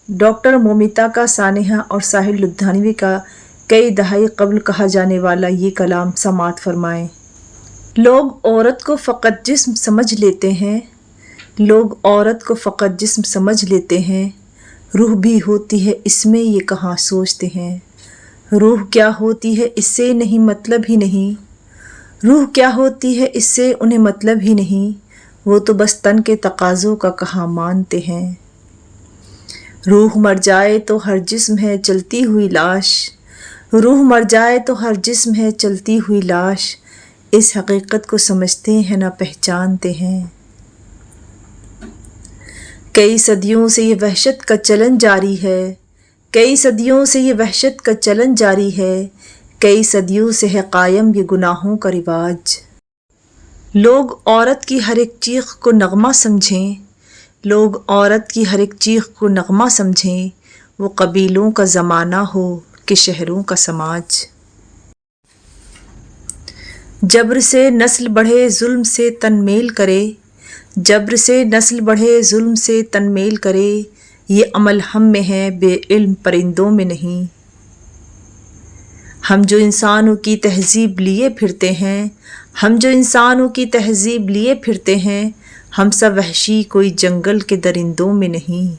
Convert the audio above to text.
Doctor Momita का सानेहा और साहिल लुधियानवी का कई दहाई कबल कहा जाने वाला ये कलाम समाअत फरमाएं। लोग औरत को फ़कत जिस्म समझ लेते हैं, लोग औरत को फ़कत जिस्म समझ लेते हैं, रूह भी होती है इसमें ये कहाँ सोचते हैं। रूह क्या होती है इससे नहीं मतलब ही नहीं, रूह क्या होती है इससे उन्हें मतलब ही नहीं, वो तो बस तन के तकाज़ों का कहाँ मानते हैं। रूह मर जाए तो हर जिस्म है चलती हुई लाश, रूह मर जाए तो हर जिस्म है चलती हुई लाश, इस हकीकत को समझते हैं ना पहचानते हैं। कई सदियों से ये वहशत का चलन जारी है, कई सदियों से ये वहशत का चलन जारी है, कई सदियों से है कायम ये गुनाहों का रिवाज। लोग औरत की हर एक चीख को नगमा समझें, लोग औरत की हर एक चीख को नगमा समझें, वो कबीलों का ज़माना हो कि शहरों का समाज। जब्र से नस्ल बढ़े जुल्म से तनमेल करे, जब्र से नस्ल बढ़े जुल्म से तनमेल करे, ये अमल हम में है बेइल्म परिंदों में नहीं। हम जो इंसानों की तहज़ीब लिए फिरते हैं, हम जो इंसानों की तहज़ीब लिए फिरते हैं, हम सब वहशी कोई जंगल के दरिंदों में नहीं।